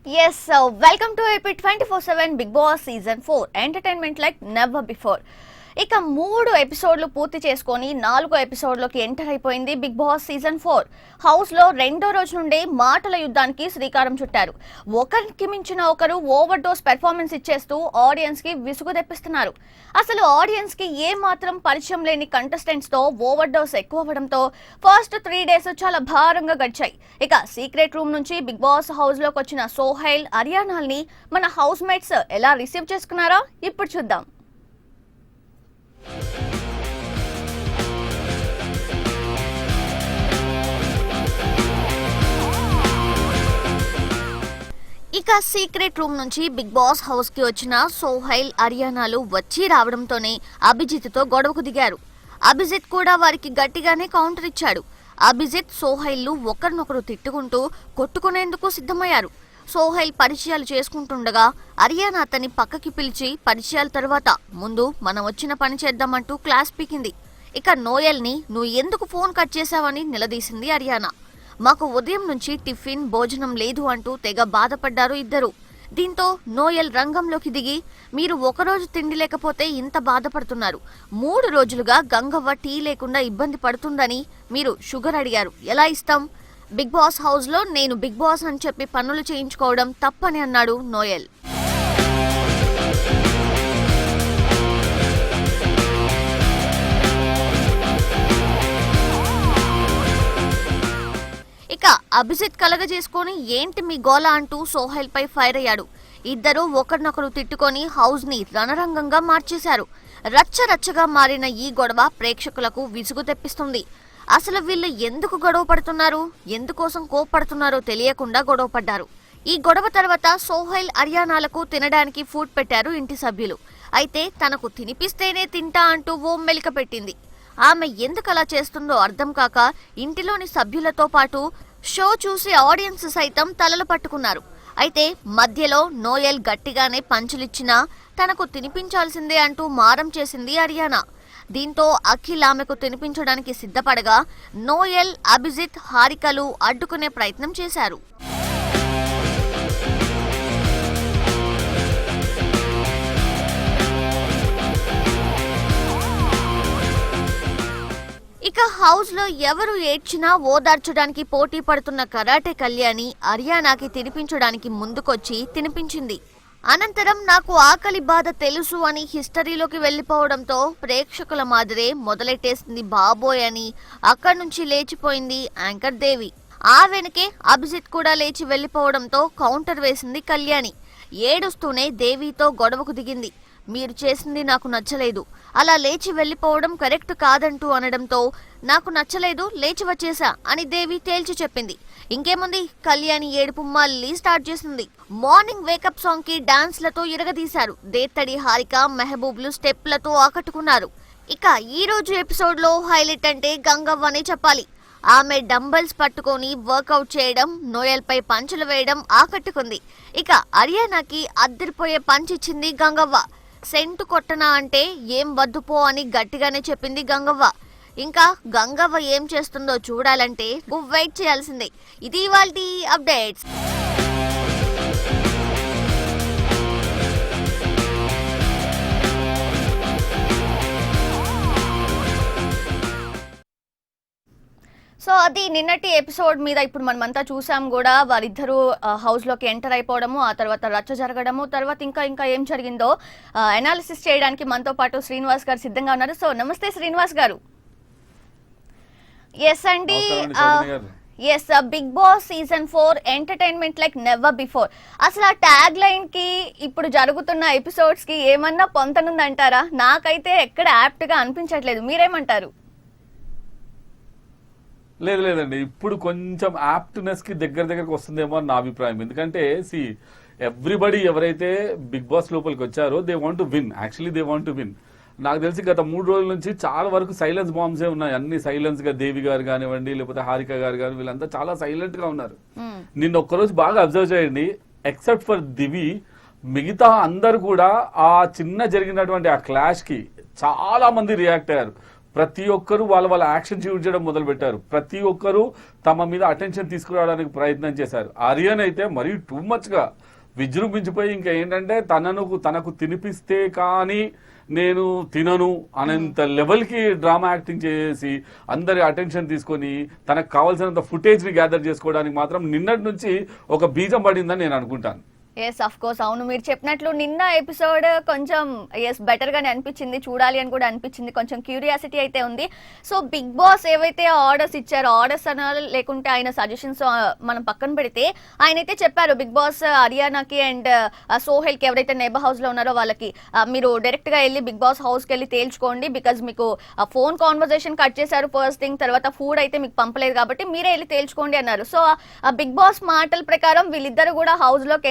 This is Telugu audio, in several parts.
Yes, so welcome to AP 24/7 Big Boss Season 4 Entertainment like never before. ఇక 3 ఎపిసోడ్లు పూర్తి చేసుకొని 4వ ఎపిసోడ్లోకి ఎంటర్ అయిపోయింది బిగ్ బాస్ సీజన్ 4. హౌస్లో రెండో రోజు నుండే మాటల యుద్ధానికి శ్రీకారం చుట్టారు. ఒకరికి మించిన ఒకరు ఓవర్ డోస్ పెర్ఫార్మెన్స్ ఇచ్చేస్తూ ఆడియన్స్కి విసుగు తెప్పిస్తున్నారు. అసలు ఆడియన్స్కి ఏ మాత్రం పరిచయం లేని కంటెస్టెంట్స్తో ఓవర్ డోస్ ఎక్కువ అవ్వడంతో ఫస్ట్ 3 డేస్ చాలా భారంగా గడిచాయి. ఇక సీక్రెట్ రూమ్ నుంచి బిగ్ బాస్ హౌస్లోకి వచ్చిన సోహైల్, అరియానాల్ని మన హౌస్ మేట్స్ ఎలా రిసీవ్ చేసుకున్నారో ఇప్పుడు చూద్దాం. ఇక సీక్రెట్ రూమ్ నుంచి బిగ్ బాస్ హౌస్ కి వచ్చిన సోహైల్, అరియానాలు వచ్చి రావడంతోనే అభిజిత్ తో గొడవకు దిగారు. అభిజిత్ కూడా వారికి గట్టిగానే కౌంటర్ ఇచ్చాడు. అభిజిత్, సోహైల్లు ఒకరినొకరు తిట్టుకుంటూ కొట్టుకునేందుకు సిద్ధమయ్యారు. సోహైల్ పరిచయాలు చేసుకుంటుండగా అరియానా అతన్ని పక్కకి పిలిచి పరిచయాల తర్వాత ముందు మనం వచ్చిన పని చేద్దామంటూ క్లాస్ పీకింది. ఇక నోయల్ని నువ్వు ఎందుకు ఫోన్ కట్ చేశావని నిలదీసింది అరియానా. మాకు ఉదయం నుంచి టిఫిన్, భోజనం లేదు అంటూ తెగ బాధపడ్డారు ఇద్దరు. దీంతో నోయల్ రంగంలోకి దిగి మీరు ఒకరోజు తిండి లేకపోతే ఇంత బాధపడుతున్నారు, 3 రోజులుగా గంగవ్వ టీ లేకుండా ఇబ్బంది పడుతుందని మీరు షుగర్ అడిగారు, ఎలా ఇస్తాం? బిగ్ బాస్ హౌస్ లో నేను బిగ్ బాస్ అని చెప్పి పనులు చేయించుకోవడం తప్పని అన్నాడు నోయల్. ఇక అభిజిత్ కలగజేసుకొని ఏంటి మీ గోల అంటూ సోహైల్ పై ఫైర్ అయ్యాడు. ఇద్దరు ఒకరినొకరు తిట్టుకొని హౌస్ ని రణరంగంగా మార్చేశారు. రచ్చరచ్చగా మారిన ఈ గొడవ ప్రేక్షకులకు విసుగు తెప్పిస్తుంది. అసలు వీళ్ళు ఎందుకు గొడవ పడుతున్నారు, ఎందుకోసం కోప్పడుతున్నారో తెలియకుండా గొడవ పడ్డారు. ఈ గొడవ తర్వాత సోహైల్, అరియానాలకు తినడానికి ఫుడ్ పెట్టారు ఇంటి సభ్యులు. అయితే తనకు తినిపిస్తేనే తింటా అంటూ ఓ మెలిక పెట్టింది. ఆమె ఎందుకు అలా చేస్తుందో అర్థం కాక ఇంటిలోని సభ్యులతో పాటు షో చూసి ఆడియన్స్ సైతం తలలు పట్టుకున్నారు. అయితే మధ్యలో నోయల్ గట్టిగానే పంచులిచ్చినా తనకు తినిపించాల్సిందే అంటూ మారం చేసింది అరియానా. దీంతో అఖిల్ ఆమెకు తినిపించడానికి సిద్ధపడగా నోయల్, అభిజిత్, హారికలు అడ్డుకునే ప్రయత్నం చేశారు. ఇక హౌస్ లో ఎవరు ఏడ్చినా ఓదార్చడానికి పోటీ పడుతున్న కరాటే కళ్యాణి అరియానాకి తినిపించడానికి ముందుకొచ్చి తినిపించింది. అనంతరం నాకు ఆకలి బాధ తెలుసు అని హిస్టరీలోకి వెళ్లిపోవడంతో ప్రేక్షకుల మాదిరే మొదలెట్టేసింది బాబోయ్ అని అక్కడి నుంచి లేచిపోయింది యాంకర్ దేవి. ఆ వెనకే అభిజిత్ కూడా లేచి వెళ్లిపోవడంతో కౌంటర్ వేసింది కళ్యాణి. ఏడుస్తూనే దేవితో గొడవకు దిగింది. మీరు చేసింది నాకు నచ్చలేదు, అలా లేచి వెళ్లిపోవడం కరెక్ట్ కాదంటూ అనడంతో నాకు నచ్చలేదు, లేచి వచ్చేసా అని దేవి తేల్చి చెప్పింది. ఇంకేముంది, కళ్యాణి ఏడుపు మళ్ళీ స్టార్ట్ చేసింది. మార్నింగ్ వేకప్ సాంగ్ కి డాన్స్లతో ఇరగదీశారు. దేత్తడి, హారిక, మెహబూబ్లు స్టెప్లతో ఆకట్టుకున్నారు. ఇక ఈ రోజు ఎపిసోడ్ లో హైలైట్ అంటే గంగవ్వ అనే చెప్పాలి. ఆమె డంబల్స్ పట్టుకొని వర్కౌట్ చేయడం, నోయల్ పై పంచులు వేయడం ఆకట్టుకుంది. ఇక అరియానాకి అద్దరిపోయే పంచ్ ఇచ్చింది గంగవ్వ. సెంటు కొట్టనా అంటే ఏం వద్దుపో అని గట్టిగానే చెప్పింది గంగవ్వ. ఇంకా గంగవ్వ ఏం చేస్తుందో చూడాలంటే వెయిట్ చేయాల్సిందే. ఇది ఇవాల్టి అప్డేట్స్. సో అది నిన్నటి ఎపిసోడ్ మీద ఇప్పుడు మనమంతా చూసాం కూడా. వారిద్దరూ హౌస్ లోకి ఎంటర్ అయిపోవడము, ఆ తర్వాత రచ్చ జరగడము, తర్వాత ఇంకా ఏం జరిగిందో అనాలిసిస్ చేయడానికి మనతో పాటు శ్రీనివాస్ గారు సిద్ధంగా ఉన్నారు. సో నమస్తే శ్రీనివాస్ గారు. ఎస్ అండి, yes Bigg Boss season 4 entertainment like never before. అసలు ఆ ట్యాగ్ లైన్ కి ఇప్పుడు జరుగుతున్న ఎపిసోడ్స్ కి ఏమన్నా పొంతనుందంటారా? నాకైతే ఎక్కడ యాప్ట్ గా అనిపించట్లేదు, మీరేమంటారు? లేదండి, ఇప్పుడు కొంచెం యాప్ట్నెస్ కి దగ్గరకు వస్తుందేమో అని నా అభిప్రాయం. ఎందుకంటే ఎవ్రీబడి ఎవరైతే బిగ్ బాస్ లోపలికి వచ్చారో they want to win. Actually they want to win. నాకు తెలిసి గత 3 రోజుల నుంచి చాలా వరకు సైలెన్స్ బాంబ్సే ఉన్నాయి. అన్ని సైలెన్స్ గా దేవి గారు కానివ్వండి, లేకపోతే హారిక గారు కానీ, వీళ్ళంతా చాలా సైలెంట్ గా ఉన్నారు. నిన్న ఒక్కరోజు బాగా అబ్జర్వ్ చేయండి, ఎక్సెప్ట్ ఫర్ దివి, మిగతా అందరు కూడా ఆ చిన్న జరిగినటువంటి ఆ క్లాష్ కి చాలా మంది రియాక్ట్ అయ్యారు. ప్రతి ఒక్కరు వాళ్ళ యాక్షన్ చూపించడం మొదలు పెట్టారు. ప్రతి ఒక్కరు తమ మీద అటెన్షన్ తీసుకురావడానికి ప్రయత్నం చేశారు. ఆర్యన్ అయితే మరీ టూ మచ్ గా విజృంభించిపోయి ఇంకా ఏంటంటే తనకు తినిపిస్తే కానీ నేను తినను అనేంత లెవెల్కి డ్రామా యాక్టింగ్ చేసి అందరి అటెన్షన్ తీసుకొని తనకు కావాల్సినంత ఫుటేజ్ని గ్యాదర్ చేసుకోవడానికి మాత్రం నిన్నటి నుంచి ఒక బీజం పడిందని నేను అనుకుంటాను. ఎస్ అఫ్ కోర్స్, అవును, మీరు చెప్పినట్లు నిన్న ఎపిసోడ్ కొంచెం బెటర్ గానే అనిపించింది, చూడాలి అని కూడా అనిపించింది, కొంచెం క్యూరియాసిటీ అయితే ఉంది. సో బిగ్ బాస్ ఏవైతే ఆర్డర్స్ ఇచ్చారో, ఆర్డర్స్ అనా లేకుంటే ఆయన సజెషన్స్ మనం పక్కన పెడితే, ఆయన అయితే చెప్పారు బిగ్ బాస్ హరియానాకి అండ్ సోహెల్ కి ఎవరైతే నేబర్ హౌస్ లో ఉన్నారో వాళ్ళకి మీరు డైరెక్ట్ గా వెళ్ళి బిగ్ బాస్ హౌస్ కి వెళ్ళి తేల్చుకోండి, బికాజ్ మీకు ఫోన్ కాన్వర్సేషన్ కట్ చేశారు ఫస్ట్ థింగ్, తర్వాత ఫుడ్ అయితే మీకు పంపలేదు కాబట్టి మీరే వెళ్ళి తేల్చుకోండి అన్నారు. సో బిగ్ బాస్ మాటల ప్రకారం వీళ్ళిద్దరు కూడా హౌస్ లోకి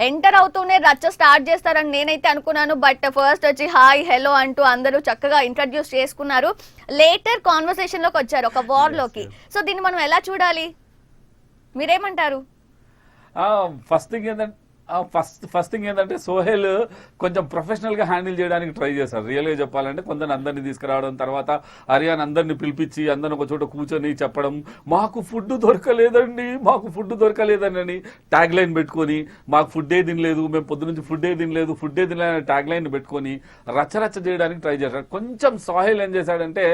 ఎంటర్ అవుతూనే రచ్చ స్టార్ట్ చేస్తారని నేనైతే అనుకున్నాను. బట్ ఫస్ట్ వచ్చి హాయ్ హలో అంటూ అందరూ చక్కగా ఇంట్రడ్యూస్ చేసుకున్నారు. లేటర్ కాన్వర్సేషన్ లోకి వచ్చారు, ఒక వార్ లోకి. సో దీన్ని మనం ఎలా చూడాలి, మీరేమంటారు? ఫస్ట్ థింగ్ ఏంటంటే సోహెల్ కొంచెం ప్రొఫెషనల్ గా హ్యాండిల్ చేయడానికి ట్రై చేశారు. రియల్ గా చెప్పాలంటే కొందరు అందరినీ తీసుకురావడం, తర్వాత హరియానా అందరినీ పిలిపించి అందరిని ఒక చోట కూర్చొని చెప్పడం, మాకు ఫుడ్ దొరకలేదని ట్యాగ్ లైన్ పెట్టుకొని, మాకు ఫుడ్డే తినలేదు, మేము పొద్దు నుంచి ఫుడ్డే తినలేదు ట్యాగ్ లైన్ పెట్టుకొని రచ్చరచ్చ చేయడానికి ట్రై చేశారు. కొంచెం సోహెల్ ఏం చేశాడంటే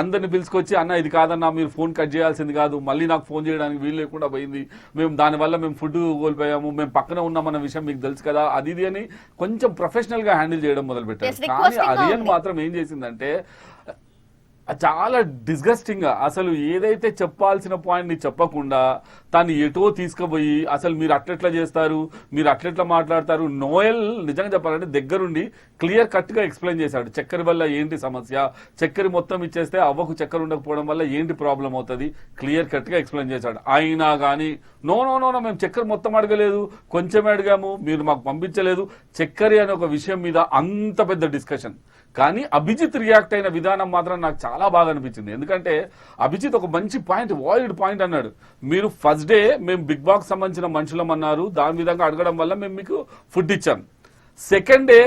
అందరిని పిలుచుకొచ్చి, అన్న ఇది కాదన్నా మీరు ఫోన్ కట్ చేయాల్సింది కాదు, మళ్ళీ నాకు ఫోన్ చేయడానికి వీలు లేకుండా పోయింది, దానివల్ల మేము ఫుడ్ కోల్పోయాము, మేము పక్కన ఉన్నామన్న విషయం మీకు తెలుసు కదా, అది అని కొంచెం ప్రొఫెషనల్ గా హ్యాండిల్ చేయడం మొదలు పెట్టారు. కానీ అరియన్ మాత్రం ఏం చేసిందంటే చాలా డిస్గస్టింగ్ గా అసలు ఏదైతే చెప్పాల్సిన పాయింట్ ని చెప్పకుండా తను ఎటో తీసుకుపోయి, అసలు మీరు అట్లెట్లా చేస్తారు, మీరు అట్లెట్లా మాట్లాడతారు. నోయల్ నిజంగా చెప్పాలంటే దగ్గరుండి క్లియర్ కట్ గా ఎక్స్ప్లెయిన్ చేశాడు. చక్కెర వల్ల ఏంటి సమస్య, చక్కెర మొత్తం ఇచ్చేస్తే అవ్వకు చక్కెర ఉండకపోవడం వల్ల ఏంటి ప్రాబ్లం అవుతుంది, క్లియర్ కట్ గా ఎక్స్ప్లెయిన్ చేశాడు. అయినా కానీ నో మేము చక్కెర మొత్తం అడగలేదు, కొంచెమే అడిగాము, మీరు మాకు పంపించలేదు, చక్కెర అనే ఒక విషయం మీద అంత పెద్ద డిస్కషన్. కానీ అభిజిత్ రియాక్ట్ అయిన విధానం మాత్రం నాకు చాలా బాగా అనిపించింది. ఎందుకంటే అభిజిత్ ఒక మంచి పాయింట్, వాయిడ్ పాయింట్ అన్నాడు. మీరు ఫస్ట్ డే మేము బిగ్ బాస్ సంబంధించిన మనుషులం అన్నారు, దాని విధంగా అడగడం వల్ల మేము మీకు ఫుడ్ ఇచ్చాం. సెకండ్ డే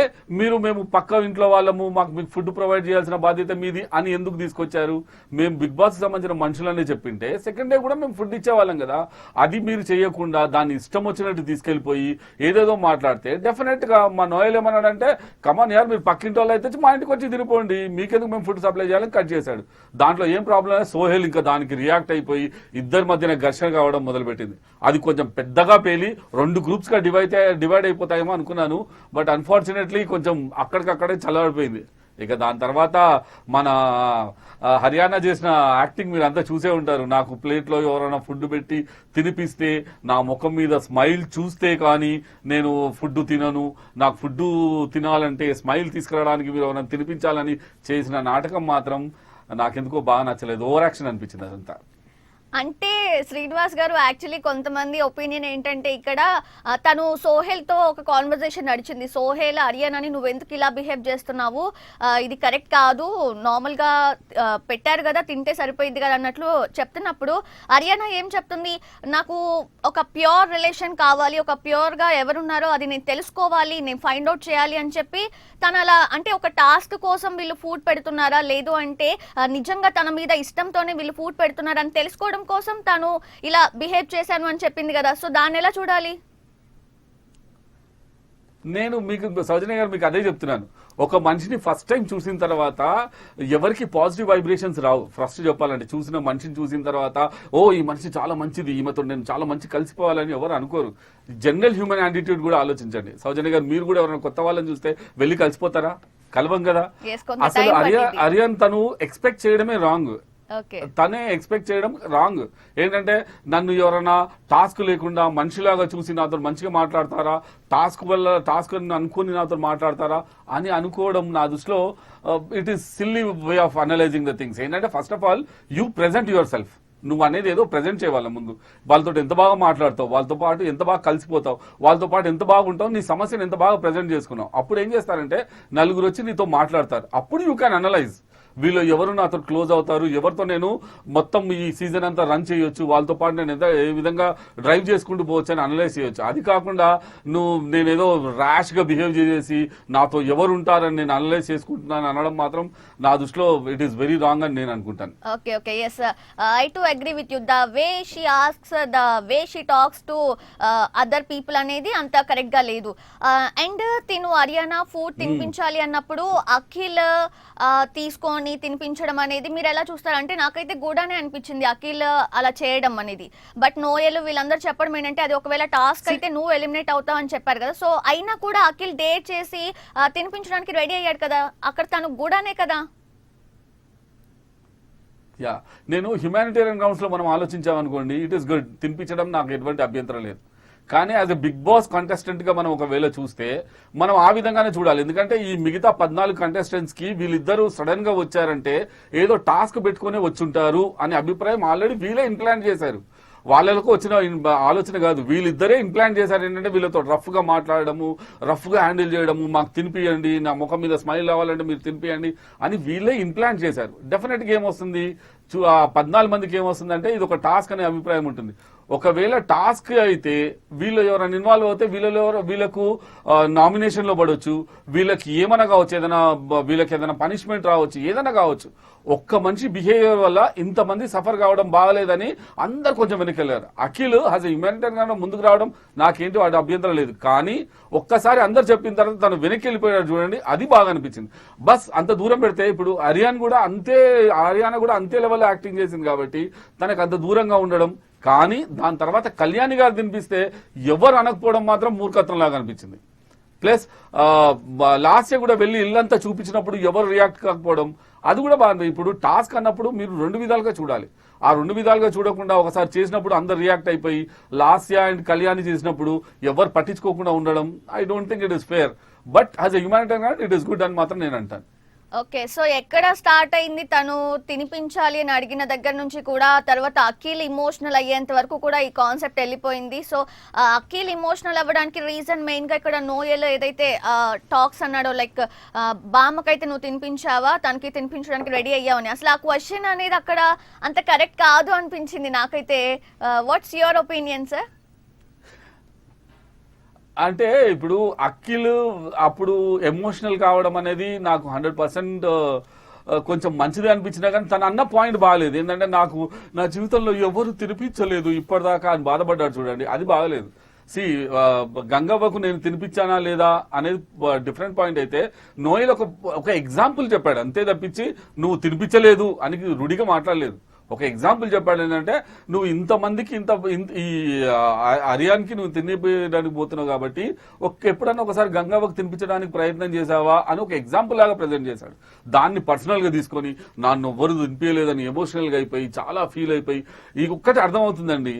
మేము పక్క ఇంట్లో వాళ్ళము, మీకు ఫుడ్ ప్రొవైడ్ చేయాల్సిన బాధ్యత మీది అని ఎందుకు తీసుకొచ్చారు? మేము బిగ్ బాస్ సంబంధించిన మనుషులనే చెప్పింటే సెకండ్ డే కూడా మేము ఫుడ్ ఇచ్చేవాళ్ళం కదా, అది మీరు చేయకుండా దాన్ని ఇష్టం వచ్చినట్టు తీసుకెళ్లిపోయి ఏదేదో మాట్లాడితే డెఫినెట్ గా మా నోయల్ ఏమన్నాడంటే, కమాన్ యార్ మీరు పక్కింటి వాళ్ళు అయితే మా ఇంటికి వచ్చి తినిపోండి, మీకెందుకు మేము ఫుడ్ సప్లై చేయాలని కట్ చేశాడు. దాంట్లో ఏం ప్రాబ్లం? సోహెల్ ఇంకా దానికి రియాక్ట్ అయిపోయి ఇద్దరి మధ్యన ఘర్షణ కావడం మొదలుపెట్టింది. అది కొంచెం పెద్దగా పేలి 2 గ్రూప్స్ గా డివైడ్ అయిపోతాయేమో అనుకున్నాను. బట్ అన్ఫార్చునేట్లీ కొంచెం అక్కడికక్కడే చల్లబడిపోయింది. ఇక దాని తర్వాత మన హర్యానా చేసిన యాక్టింగ్ మీరు అంతా చూసే ఉంటారు. నాకు ప్లేట్లో ఎవరైనా ఫుడ్ పెట్టి తినిపిస్తే నా ముఖం మీద స్మైల్ చూస్తే కానీ నేను ఫుడ్ తినను, నాకు ఫుడ్ తినాలంటే స్మైల్ తీసుకురావడానికి మీరు ఎవరైనా తినిపించాలని చేసిన నాటకం మాత్రం నాకెందుకో బాగా నచ్చలేదు. ఓవర్ యాక్షన్ అనిపించింది అదంతా. అంటే శ్రీనివాస్ గారు, యాక్చువల్లీ కొంతమంది ఒపీనియన్ ఏంటంటే ఇక్కడ తను సోహెల్ తో ఒక కాన్వర్సేషన్ నడిచింది. సోహెల్ హరియానాని నువ్వు ఎందుకు ఇలా బిహేవ్ చేస్తున్నావు, ఇది కరెక్ట్ కాదు, నార్మల్ గా పెట్టారు కదా తింటే సరిపోయింది కదా అన్నట్లు చెప్తున్నప్పుడు హరియానా ఏం చెప్తుంది, నాకు ఒక ప్యూర్ రిలేషన్ కావాలి, ఒక ప్యూర్ గా ఎవరున్నారో అది నేను తెలుసుకోవాలి, నేను ఫైండ్ అవుట్ చేయాలి అని చెప్పి తను అలా, అంటే ఒక టాస్క్ కోసం వీళ్ళు ఫుడ్ పెడుతున్నారా లేదు అంటే నిజంగా తన మీద ఇష్టంతోనే వీళ్ళు ఫుడ్ పెడుతున్నారా అని తెలుసుకోవడం కోసం తను ఇలా బిహేవ్ చేశాను అని చెప్పింది కదా. సో దాన్ని ఎలా చూడాలి? నేను మీకు సౌజన్య గారు మీకు అదే చెప్తున్నాను. ఒక మనిషిని ఫస్ట్ టైం చూసిన తర్వాత ఎవరికి పాజిటివ్ వైబ్రేషన్స్ రావు. ఫస్ట్ చెప్పాలంటే చూసిన మనిషిని చూసిన తర్వాత ఓ ఈ మనిషి చాలా మంచిది, ఈమెతో నేను చాలా మంచి కలిసిపోవాలని ఎవరు అనుకోరు. జనరల్ హ్యూమన్ యాటిట్యూడ్ కూడా ఆలోచించండి. సౌజన్య గారు మీరు కూడా ఎవరైనా కొత్త వాళ్ళని చూస్తే వెళ్ళి కలిసిపోతారా? కలవం కదా. అసలు అరియాన్ తను ఎక్స్పెక్ట్ చేయడమే రాంగ్. తనే ఎక్స్పెక్ట్ చేయడం రాంగ్. ఏంటంటే నన్ను ఎవరైనా టాస్క్ లేకుండా మనిషిలాగా చూసి నాతో మంచిగా మాట్లాడతారా, టాస్క్ అనుకుని నాతో మాట్లాడతారా అని అనుకోవడం నా దృష్టిలో it is silly way of analysing the things. ఏంటంటే first of all you present yourself. నువ్వు అనేది ఏదో ప్రెజెంట్ చేయాలి ముందు. వాళ్ళతో ఎంత బాగా మాట్లాడతావు, వాళ్ళతో పాటు ఎంత బాగా కలిసిపోతావు, వాళ్ళతో పాటు ఎంత బాగుంటావు, నీ సమస్యను ఎంత బాగా ప్రెజెంట్ చేసుకున్నావు. అప్పుడు ఏం చేస్తారంటే నలుగురు వచ్చి నీతో మాట్లాడతారు. అప్పుడు యూ క్యాన్ అనలైజ్. వీళ్ళు ఎవరు నాతో క్లోజ్ అవుతారు, ఎవరితో నేను మొత్తం ఈ సీజన్ అంతా రన్ చేయొచ్చు, వాళ్ళతో పాటు నేను ఏ విధంగా డ్రైవ్ చేసుకుంటూ పోవచ్చు అని అనలైజ్ చేయొచ్చు. అది కాకుండా నేనేదో ర్యాష్ గా బిహేవ్ చేసేసి నాతో ఎవరు ఉంటారని నేను అనలైజ్ చేసుకుంటున్నాను అనడం మాత్రం నా దృష్టిలో ఇట్ ఈస్ వెరీ రాంగ్ అని నేను అనుకుంటాను. Okay okay yes I to agree with you. The way she asks, the way she talks to other people అనేది అంత కరెక్ట్ గా లేదు. అండ్ తిను హర్యానా ఫుడ్ తినిపించాలి అన్నప్పుడు అఖిల్ తీసుకొని తినిపించడం అనేది మీరు ఎలా చూస్తారు? అంటే నాకైతే గూడానే అనిపించింది అఖిల్ అలా చేయడం అనేది. బట్ నోయలు వీళ్ళందరూ చెప్పడం ఏంటంటే అది ఒకవేళ టాస్క్ అయితే నువ్వు ఎలిమినేట్ అవుతావు అని చెప్పారు కదా. సో అయినా కూడా అఖిల్ డేట్ చేసి తినిపించడానికి రెడీ అయ్యాడు కదా, అక్కడ తను గూడానే కదా. యా, నేను హ్యుమానిటేరియన్ గ్రౌండ్స్ లో మనం ఆలోచించామనుకోండి, ఇట్ ఈస్ గుడ్, తినిపించడం నాకు ఎటువంటి అభ్యంతరం లేదు. కానీ as a Bigg Boss contestant గా మనం ఒకవేళ చూస్తే మనం ఆ విధంగానే చూడాలి. ఎందుకంటే ఈ మిగతా 14 కంటెస్టెంట్స్ కి వీళ్ళిద్దరూ సడన్ గా వచ్చారంటే ఏదో టాస్క్ పెట్టుకునే వచ్చుంటారు అనే అభిప్రాయం ఆల్రెడీ వీళ్ళే ఇంప్లాంట్ చేశారు. వాళ్ళకు వచ్చిన ఆలోచన కాదు, వీళ్ళిద్దరే ఇంప్లాంట్ చేశారు. ఏంటంటే వీళ్ళతో రఫ్ గా మాట్లాడడము, రఫ్ గా హ్యాండిల్ చేయడము, మాకు తినిపియండి, నా ముఖం మీద స్మైల్ రావాలంటే మీరు తినిపియండి అని వీళ్ళే ఇంప్లాంట్ చేశారు. డెఫినెట్ గా ఏమొస్తుంది, 14 మందికి ఏమొస్తుంది అంటే ఇది ఒక టాస్క్ అనే అభిప్రాయం ఉంటుంది. ఒకవేళ టాస్క్ అయితే వీళ్ళు ఎవరైనా ఇన్వాల్వ్ అవుతే వీళ్ళకు నామినేషన్ లో పడవచ్చు, వీళ్ళకి ఏమైనా కావచ్చు, వీళ్ళకి ఏదైనా పనిష్మెంట్ రావచ్చు, ఏదైనా కావచ్చు. ఒక్క మనిషి బిహేవియర్ వల్ల ఇంతమంది సఫర్ కావడం బాగలేదని అందరు కొంచెం వెనకెళ్లారు. అఖిల్ హాజ్ హ్యుమానిటేరియన్ గా ముందుకు రావడం నాకేంటి వాటి అభ్యంతరం లేదు. కానీ ఒక్కసారి అందరు చెప్పిన తర్వాత తను వెనక్కి వెళ్ళిపోయాడు చూడండి, అది బాగా అనిపించింది. బస్ అంత దూరం పెడితే ఇప్పుడు హర్యానా కూడా అంతే లెవెల్ యాక్టింగ్ చేసింది కాబట్టి తనకు అంత దూరంగా ఉండడం. కానీ దాని తర్వాత కళ్యాణి గారు తినిపిస్తే ఎవరు అనకపోవడం మాత్రం మూర్ఖత్వం లాగా అనిపించింది. ప్లస్ లాస్ట్ ఇయర్ కూడా వెళ్ళి ఇల్లంతా చూపించినప్పుడు ఎవరు రియాక్ట్ కాకపోవడం అది కూడా బాగుంది. ఇప్పుడు టాస్క్ అన్నప్పుడు మీరు 2 విధాలుగా చూడాలి. ఆ 2 విధాలుగా చూడకుండా ఒకసారి చేసినప్పుడు అందరు రియాక్ట్ అయిపోయి లాస్య అండ్ కళ్యాణి చేసినప్పుడు ఎవరు పట్టించుకోకుండా ఉండడం I don't think it is fair. But as a humanitarian it is good అని మాత్రం నేను అంటాను. ఓకే, సో ఎక్కడ స్టార్ట్ అయింది తను తినిపించాలి అని అడిగిన దగ్గర నుంచి కూడా తర్వాత అఖిల్ ఇమోషనల్ అయ్యేంత వరకు కూడా ఈ కాన్సెప్ట్ వెళ్ళిపోయింది. సో అఖిల్ ఇమోషనల్ అవ్వడానికి రీజన్ మెయిన్ గా ఇక్కడ నోయల్ ఏదైతే టాక్స్ అన్నాడో, లైక్ బామ్మకైతే నువ్వు తినిపించావా, తనకి తినిపించడానికి రెడీ అయ్యావని, అసలు ఆ క్వశ్చన్ అనేది అక్కడ అంత కరెక్ట్ కాదు అనిపించింది నాకైతే. What's your opinion sir? అంటే ఇప్పుడు అఖిల్ అప్పుడు ఎమోషనల్ కావడం అనేది నాకు 100% కొంచెం మంచిది అనిపించినా కానీ తను అన్న పాయింట్ బాగాలేదు. ఏంటంటే నాకు నా జీవితంలో ఎవరు తినిపించలేదు ఇప్పటిదాకా అని బాధపడ్డాడు చూడండి, అది బాగలేదు. గంగవ్వకు నేను తినిపించానా లేదా అనేది డిఫరెంట్ పాయింట్ అయితే నోయల్ ఒక ఎగ్జాంపుల్ చెప్పాడు అంతే తప్పించి నువ్వు తినిపించలేదు అని రుడిగా మాట్లాడలేదు. ఒక ఎగ్జాంపుల్ చెప్పాడు ఏంటంటే నువ్వు ఇంతమందికి ఈ హర్యానాకి నువ్వు తినిపించడానికి పోతున్నావు కాబట్టి ఎప్పుడన్నా ఒకసారి గంగవ్వకు తినిపించడానికి ప్రయత్నం చేసావా అని ఒక ఎగ్జాంపుల్ లాగా ప్రజెంట్ చేశాడు. దాన్ని పర్సనల్ గా తీసుకొని నన్ను ఎవ్వరు తినిపించలేదని ఎమోషనల్ గా అయిపోయి చాలా ఫీల్ అయిపోయి ఈ ఒక్కటి అర్థమవుతుందండి.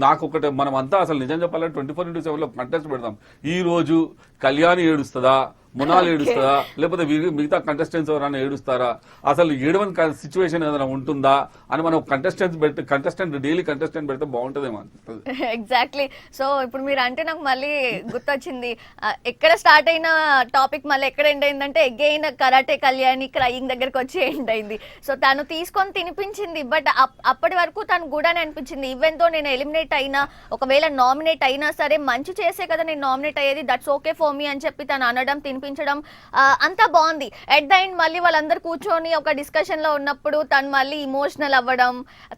నాకు ఒకటే, మనం అంతా అసలు నిజం చెప్పాలంటే 24/7 లో కంటెస్ట్ పెడతాం. ఈ రోజు కళ్యాణి ఏడుస్తుందా, మునాల్ ఏడుస్తుందా, లేకపోతే మిగతా కంటెస్టెంట్స్ ఎవరైనా ఏడుస్తారా, అసలు ఏడవని సిచ్యువేషన్ ఏదైనా ఉంటుందా అని మనం డైలీ కంటెస్టెంట్ పెడితే బాగుంటుందేమో అనిపిస్తుంది. ఎగ్జాక్ట్లీ. సో ఇప్పుడు మీరు అంటే నాకు మళ్ళీ గుర్తొచ్చింది, ఎక్కడ స్టార్ట్ అయిన టాపిక్ మళ్ళీ ఎక్కడ ఎండ్ అయిందంటే అగైన్ కరాటే కళ్యాణి క్రయింగ్ దగ్గరకు వచ్చి ఎండ్ అయింది. సో తను తీసుకొని తినిపించింది, బట్ అప్పటి వరకు తను కూడా అనిపించింది ఈవెన్ తో నేను ఎలిమినేట్ అయినా, ఒకవేళ నామినేట్ అయినా సరే మంచి చేసే కదా నేను నామినేట్ అయ్యేది, దట్స్ ఓకే ఫర్ మీ అని చెప్పి తను అనడం, తినిపించడం అంతా బాగుంది. ఎట్ ద ఎండ్ మళ్ళీ వాళ్ళందరూ కూర్చొని ఒక డిస్కషన్ లో ఉన్నప్పుడు తను మళ్ళీ ఇమోషనల్ అవ్వడం,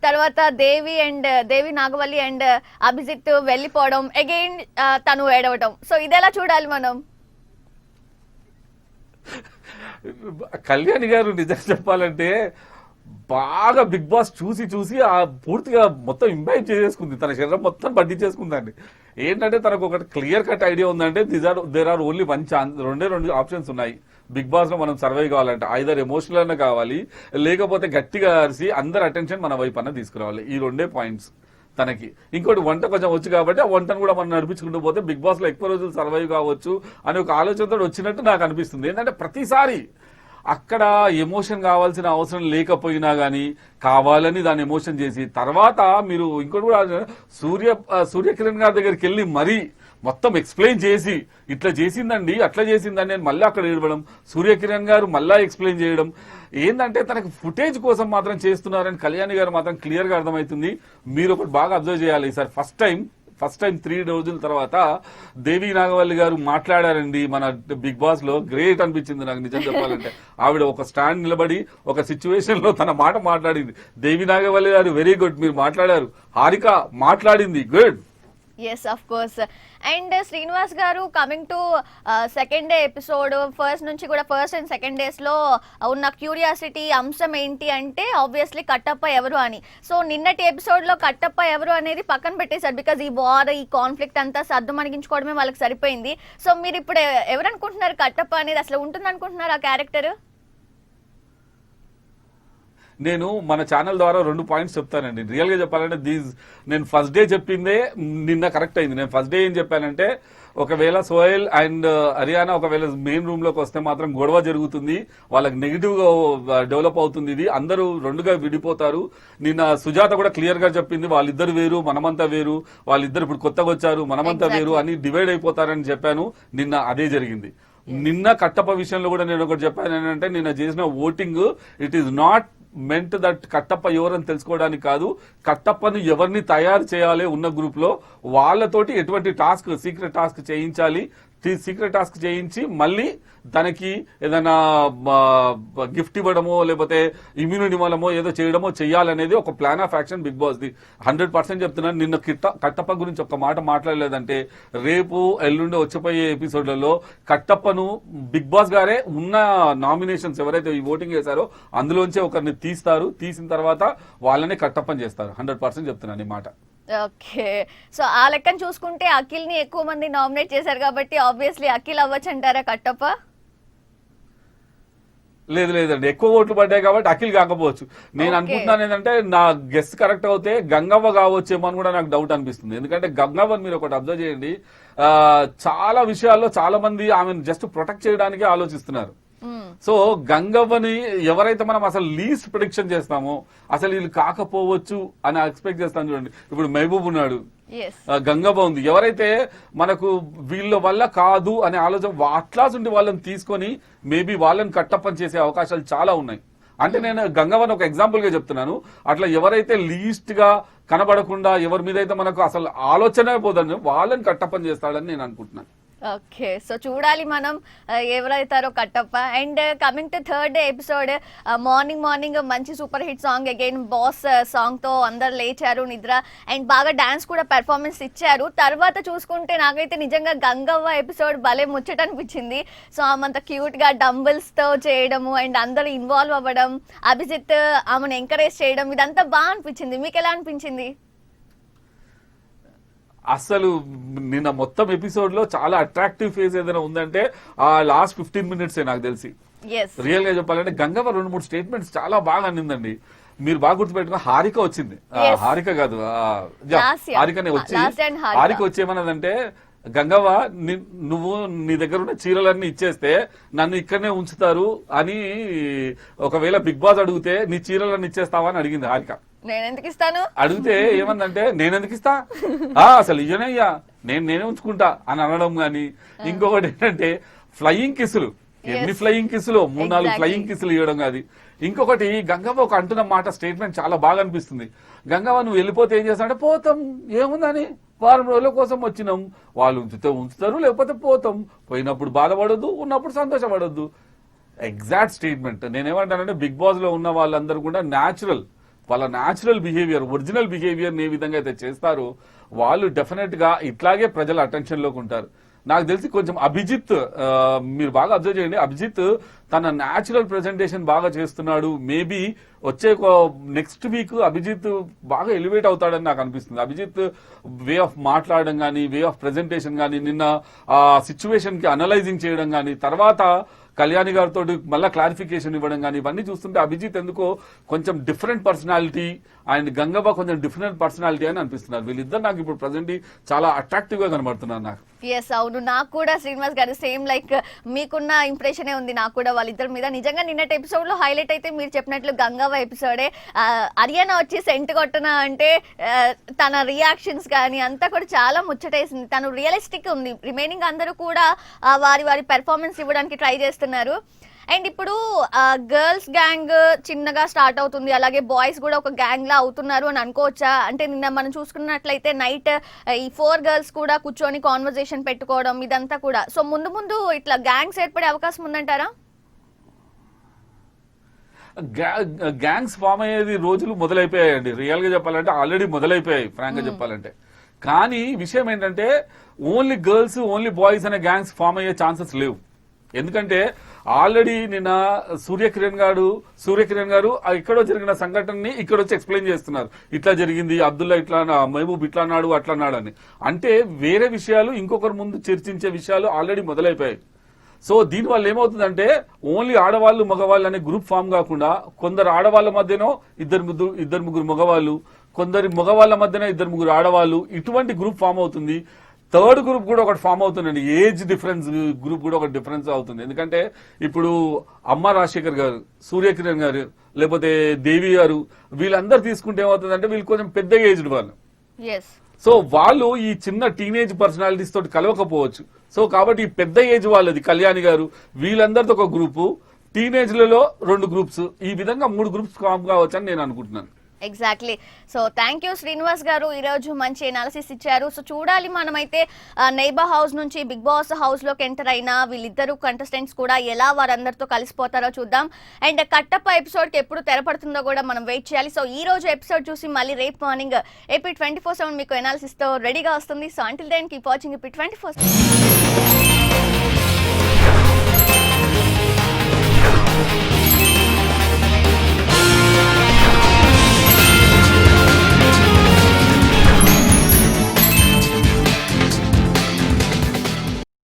తర్వాత దేవి నాగవల్లి అండ్ అభిజిత్ వెళ్ళిపోవడం, అగైన్ తను ఏడవడం. సో ఇదెలా చూడాలి మనం? కళ్యాణి గారు నిజం చెప్పాలంటే బాగా బిగ్ బాస్ చూసి పూర్తిగా మొత్తం ఇంబైబ్ చేసేసుకుంది, తన శరీరం మొత్తం పట్టించేసుకుందండి. ఏంటంటే తనకు ఒకటి క్లియర్ కట్ ఐడియా ఉందంటే there are only 1 chance, 2 options ఉన్నాయి బిగ్ బాస్ లో మనం సర్వైవ్ కావాలంటే. ఐదర్ ఎమోషనల్ అన్న కావాలి, లేకపోతే గట్టిగా అరిసి అందరి అటెన్షన్ మన వైపు అన్న తీసుకురావాలి. ఈ 2 పాయింట్స్ తనకి. ఇంకోటి వంట కొంచెం వచ్చు కాబట్టి ఆ వంటను కూడా మనం నడిపించుకుంటూ పోతే బిగ్ బాస్ లో ఎక్కువ రోజులు సర్వైవ్ కావచ్చు అనే ఒక ఆలోచనతో వచ్చినట్టు నాకు అనిపిస్తుంది. ఏంటంటే ప్రతిసారి అక్కడ ఎమోషన్ కావాల్సిన అవసరం లేకపోయినా గానీ కావాలని దాన్ని ఎమోషన్ చేసి తర్వాత మీరు ఇంకోటి కూడా సూర్యకిరణ్ గారి దగ్గరికి వెళ్ళి మరీ మొత్తం ఎక్స్ప్లెయిన్ చేసి ఇట్లా చేసిందండి అట్లా చేసిందని నేను మళ్ళీ అక్కడ ఏడవడం, సూర్యకిరణ్ గారు మళ్ళా ఎక్స్ప్లెయిన్ చేయడం, ఏంటంటే తనకి ఫుటేజ్ కోసం మాత్రం చేస్తున్నారని కళ్యాణి గారు మాత్రం క్లియర్ గా అర్థమవుతుంది. మీరు ఒకటి బాగా అబ్జర్వ్ చేయాలి సార్, ఫస్ట్ టైం 3 రోజుల తర్వాత దేవి నాగవల్లి గారు మాట్లాడారండి మన బిగ్ బాస్ లో. గ్రేట్ అనిపించింది నాకు నిజం చెప్పాలంటే. ఆవిడ ఒక స్టాండ్ నిలబడి ఒక సిచ్యువేషన్ లో తన మాట మాట్లాడింది. దేవి నాగవల్లి గారు వెరీ గుడ్, మీరు మాట్లాడారు. హారిక మాట్లాడింది, good. Yes of course. And Srinivas గారు coming to second day episode, first and second days లో ఉన్న క్యూరియాసిటీ అంశం ఏంటి అంటే ఆబ్వియస్లీ కట్టప్ప ఎవరు అని. సో నిన్నటి ఎపిసోడ్ లో కట్టప్ప ఎవరు అనేది పక్కన పెట్టేశారు, బికాజ్ ఈ వార్ ఈ కాన్ఫ్లిక్ట్ అంతా సర్దు మణిగించుకోవడమే వాళ్ళకి సరిపోయింది. సో మీరు ఇప్పుడు ఎవరు అనుకుంటున్నారు కట్టప్ప అనేది అసలు ఉంటుంది అనుకుంటున్నారు ఆ క్యారెక్టర్? నేను మన ఛానల్ ద్వారా 2 పాయింట్స్ చెప్తానండి. రియల్ గా చెప్పాలంటే నేను ఫస్ట్ డే చెప్పిందే నిన్న కరెక్ట్ అయింది. నేను ఫస్ట్ డే ఏం చెప్పానంటే, ఒకవేళ సోహెల్ అండ్ హరియానా ఒకవేళ మెయిన్ రూమ్ లోకి వస్తే మాత్రం గొడవ జరుగుతుంది, వాళ్ళకి నెగిటివ్ గా డెవలప్ అవుతుంది, ఇది అందరూ 2గా విడిపోతారు. నిన్న సుజాత కూడా క్లియర్ గా చెప్పింది, వాళ్ళిద్దరు వేరు మనమంతా వేరు, వాళ్ళిద్దరు ఇప్పుడు కొత్తగా వచ్చారు మనమంతా వేరు అని డివైడ్ అయిపోతారని చెప్పాను. నిన్న అదే జరిగింది. నిన్న కట్టప్ప విషయంలో కూడా నేను ఒకటి చెప్పాను ఏంటంటే, నిన్న చేసిన voting it is not meant that Kattappa ఎవరని తెలుసుకోవడానికి కాదు, కట్టప్పను ఎవరిని తయారు చేయాలి ఉన్న గ్రూప్ లో వాళ్ళతోటి ఎటువంటి టాస్క్ సీక్రెట్ టాస్క్ చేయించాలి, సీక్రెట్ టాస్క్ చేయించి మళ్ళీ తనకి ఏదైనా గిఫ్ట్ ఇవ్వడమో లేకపోతే ఇమ్యూనిటీ మూలమో ఏదో చేయడమో చెయ్యాలనేది ఒక plan of action Bigg Boss ది. 100% చెప్తున్నాను. నిన్న కట్టప్ప గురించి ఒక మాట మాట్లాడలేదంటే రేపు ఎల్లుండి వచ్చిపోయే ఎపిసోడ్లలో కట్టప్పను బిగ్ బాస్ గారే ఉన్న నామినేషన్స్ ఎవరైతే ఈ ఓటింగ్ చేశారో అందులోంచే ఒకరిని తీస్తారు, తీసిన తర్వాత వాళ్ళనే కట్టప్పని చేస్తారు. 100% చెప్తున్నాను ఈ మాట. ఓకే. సో ఆ లెక్కను చూసుకుంటే అఖిల్ ని ఎక్కువ మంది నామినేట్ చేశారు కాబట్టి ఆబ్వియస్లీ అఖిల్ అవ్వచ్చు అంటారా కట్టప్ప? లేదండి, ఎక్కువ ఓట్లు పడ్డాయి కాబట్టి అఖిల్ కాకపోవచ్చు. నేను అనుకుంటున్నాను ఏంటంటే, నా గెస్ కరెక్ట్ అవుతే గంగవ్వ కావచ్చేమో అని కూడా నాకు డౌట్ అనిపిస్తుంది. ఎందుకంటే గంగవ్వని మీరు ఒకటి అబ్జర్వ్ చేయండి, చాలా విషయాల్లో చాలా మంది ఆమెను జస్ట్ ప్రొటెక్ట్ చేయడానికి ఆలోచిస్తున్నారు. సో గంగవ్వని ఎవరైతే మనం అసలు లీస్ట్ ప్రిడిక్షన్ చేస్తామో, అసలు వీళ్ళు కాకపోవచ్చు అని ఎక్స్పెక్ట్ చేస్తాం చూడండి. ఇప్పుడు మహబూబ్ ఉన్నాడు, గంగవ్వ ఉంది, ఎవరైతే మనకు వీళ్ళ వల్ల కాదు అనే ఆలోచన అట్లాస్ ఉండి వాళ్ళని తీసుకొని మేబీ వాళ్ళని కట్టప్పని చేసే అవకాశాలు చాలా ఉన్నాయి. అంటే నేను గంగవ్వని ఒక ఎగ్జాంపుల్ గా చెప్తున్నాను. అట్లా ఎవరైతే లీస్ట్ గా కనబడకుండా ఎవరి మీద అయితే మనకు అసలు ఆలోచనే పోదని వాళ్ళని కట్టప్పని చేస్తాడని నేను అనుకుంటున్నాను. ఓకే. సో చూడాలి మనం ఎవరైతారో Kattappa. And coming to third day episode, morning మంచి super hit song again boss song తో అందరు లేచారు నిద్ర, అండ్ బాగా డాన్స్ కూడా పెర్ఫార్మెన్స్ ఇచ్చారు. తర్వాత చూసుకుంటే నాకైతే నిజంగా గంగవ్వ ఎపిసోడ్ భలే ముచ్చట అనిపించింది. సో ఆమంత క్యూట్ గా డంబుల్స్ తో చేయడము అండ్ అందరూ ఇన్వాల్వ్ అవ్వడం, అభిజిత్ ఆమెను ఎంకరేజ్ చేయడం, ఇదంతా బాగా అనిపించింది. మీకు ఎలా అనిపించింది? అసలు నిన్న మొత్తం ఎపిసోడ్ లో చాలా అట్రాక్టివ్ ఫేజ్ ఏదైనా ఉందంటే ఆ లాస్ట్ 15 మినిట్స్ నాకు తెలిసి. రియల్ గా చెప్పాలంటే గంగవ్వ 2-3 స్టేట్మెంట్స్ చాలా బాగా అనిందండి. మీరు బాగా గుర్తుపెట్టుకున్న హారిక వచ్చింది, హారిక కాదు హారికనే హారిక వచ్చేమన్నదంటే, గంగవ్వ నువ్వు నీ దగ్గర ఉన్న చీరలన్నీ ఇచ్చేస్తే నన్ను ఇక్కడనే ఉంచుతారు అని ఒకవేళ బిగ్ బాస్ అడిగితే నీ చీరలన్నీ ఇచ్చేస్తావా అని అడిగింది హారిక. నేనెందుకు ఇస్తాను అడిగితే ఏమందంటే, నేనెందుకు ఇస్తా, అసలు ఇయ్యనయ్యా, నేనే ఉంచుకుంటా అని అనడం గాని. ఇంకొకటి ఏంటంటే ఫ్లయింగ్ కిస్సులు, ఎన్ని ఫ్లయింగ్ కిస్సులు, 3-4 ఫ్లయింగ్ కిస్సులు ఇవ్వడం కాదు. ఇంకొకటి గంగవ్వ ఒక అంటున్న మాట స్టేట్మెంట్ చాలా బాగా అనిపిస్తుంది. గంగవ్వ నువ్వు వెళ్ళిపోతే ఏం చేస్తానంటే, పోతాం ఏముందని, వారం రోజుల కోసం వచ్చినాం, వాళ్ళు ఉంచితే ఉంచుతారు లేకపోతే పోతాం, పోయినప్పుడు బాధపడొద్దు, ఉన్నప్పుడు సంతోషపడొద్దు. Exact statement. నేనేమంటానంటే బిగ్ బాస్ లో ఉన్న వాళ్ళందరూ కూడా వాళ్ళ న్యాచురల్ బిహేవియర్, ఒరిజినల్ బిహేవియర్ ఏ విధంగా అయితే చేస్తారో వాళ్ళు డెఫినెట్ గా ఇట్లాగే ప్రజల అటెన్షన్ లోకి ఉంటారు. నాకు తెలిసి కొంచెం అభిజిత్, మీరు బాగా అబ్జర్వ్ చేయండి, అభిజిత్ తన న్యాచురల్ ప్రెజెంటేషన్ బాగా చేస్తున్నాడు. మేబీ వచ్చే నెక్స్ట్ వీక్ అభిజిత్ బాగా ఎలివేట్ అవుతాడని నాకు అనిపిస్తుంది. అభిజిత్ వే ఆఫ్ మాట్లాడడం కానీ, వే ఆఫ్ ప్రెజెంటేషన్ కానీ, నిన్న ఆ సిచ్యువేషన్ కి అనలైజింగ్ చేయడం కానీ, తర్వాత కళ్యాణి గారితో మళ్ళీ క్లారిఫికేషన్ ఇవ్వడం కానీ, ఇవన్నీ చూస్తుంటే అభిజిత్ ఎందుకో కొంచెం డిఫరెంట్ పర్సనాలిటీ అండ్ గంగవ్వ కొంచెం డిఫరెంట్ పర్సనాలిటీ అని అనిపిస్తున్నారు. వీళ్ళిద్దరు నాకు ఇప్పుడు ప్రెజెంట్ చాలా అట్రాక్టివ్ గా కనబడుతున్నారు నాకు. ఎస్ అవును, నాకు కూడా శ్రీనివాస్ గారు సేమ్ లైక్ మీకున్న ఇంప్రెషనే ఉంది నాకు కూడా వాళ్ళిద్దరి మీద. నిజంగా నిన్నటి ఎపిసోడ్ లో హైలైట్ అయితే మీరు చెప్పినట్లు గంగవ్వ ఎపిసోడే. అరియానా వచ్చి సెంట్ కొట్టన అంటే తన రియాక్షన్స్ కానీ అంతా కూడా చాలా ముచ్చటేసింది. తను రియలిస్టిక్ ఉంది. రిమైనింగ్ అందరూ కూడా వారి వారి పెర్ఫార్మెన్స్ ఇవ్వడానికి ట్రై చేస్తున్నారు. అండ్ ఇప్పుడు గర్ల్స్ గ్యాంగ్ చిన్నగా స్టార్ట్ అవుతుంది, అలాగే బాయ్స్ కూడా ఒక గ్యాంగ్ లా అవుతున్నారు అని అనుకోవచ్చా? అంటే నిన్న మనం చూసుకున్నట్లయితే నైట్ ఈ 4 గర్ల్స్ కూడా కూర్చొని కాన్వర్జేషన్ పెట్టుకోవడం ఇదంతా కూడా. సో ముందు ముందు ఇట్లా గ్యాంగ్స్ ఏర్పడే అవకాశం ఉందంటారా? గ్యాంగ్స్ ఫామ్ అయ్యేది రోజులు మొదలైపోయాయండి. రియల్ గా చెప్పాలంటే ఆల్రెడీ మొదలైపోయాయి ఫ్రాంక్ గా చెప్పాలంటే. కానీ విషయం ఏంటంటే ఓన్లీ గర్ల్స్ ఓన్లీ బాయ్స్ అనే గ్యాంగ్స్ ఫామ్ అయ్యే ఛాన్సెస్ లేవు. ఎందుకంటే ఆల్రెడీ నిన్న సూర్యకిరణ్ గారు ఎక్కడో జరిగిన సంఘటనని ఇక్కడ వచ్చి ఎక్స్ప్లెయిన్ చేస్తున్నారు. ఇట్లా జరిగింది, అబ్దుల్లా ఇట్లా, మహబూబ్ ఇట్లా అన్నాడు అట్లా అన్నాడు అని. అంటే వేరే విషయాలు ఇంకొకరి ముందు చర్చించే విషయాలు ఆల్రెడీ మొదలైపోయాయి. సో దీనివల్ల ఏమవుతుందంటే ఓన్లీ ఆడవాళ్ళు మగవాళ్ళు అనే గ్రూప్ ఫామ్ కాకుండా కొందరు ఆడవాళ్ళ మధ్యనో ఇద్దరు ముగ్గురు మగవాళ్ళు, కొందరి మగవాళ్ళ మధ్యన 2-3 ఆడవాళ్ళు, ఇటువంటి గ్రూప్ ఫామ్ అవుతుంది. థర్డ్ గ్రూప్ కూడా ఒకటి ఫామ్ అవుతుందండి. ఏజ్ డిఫరెన్స్ గ్రూప్ కూడా ఒక డిఫరెన్స్ అవుతుంది. ఎందుకంటే ఇప్పుడు అమ్మ రాజశేఖర్ గారు, సూర్యకిరణ్ గారు, లేకపోతే దేవి గారు, వీళ్ళందరూ తీసుకుంటే ఏమవుతుందంటే వీళ్ళు కొంచెం పెద్ద ఏజ్డ్ వాళ్ళు. సో వాళ్ళు ఈ చిన్న టీనేజ్ పర్సనాలిటీస్ తోటి కలవకపోవచ్చు. సో కాబట్టి ఈ పెద్ద ఏజ్ వాళ్ళది కళ్యాణి గారు, వీళ్ళందరితో ఒక గ్రూపు, టీనేజ్లలో 2 గ్రూప్స్, ఈ విధంగా 3 గ్రూప్స్ ఫామ్ కావచ్చు అని నేను అనుకుంటున్నాను. Exactly. So thank you Srinivas గారు, ఈరోజు మంచి ఎనాలిసిస్ ఇచ్చారు. సో చూడాలి మనమైతే నైబర్ హౌస్ నుంచి బిగ్ బాస్ హౌస్ లోకి ఎంటర్ అయిన వీళ్ళిద్దరు కంటెస్టెంట్స్ కూడా ఎలా వారందరితో కలిసిపోతారో చూద్దాం. అండ్ కట్టప్ప ఎపిసోడ్ కి ఎప్పుడు తెరపడుతుందో కూడా మనం వెయిట్ చేయాలి. సో ఈ రోజు ఎపిసోడ్ చూసి మళ్ళీ రేపు మార్నింగ్ AP 24/7 మీకు ఎనాలిసిస్ తో రెడీగా వస్తుంది. So until then keep watching AP 24/7.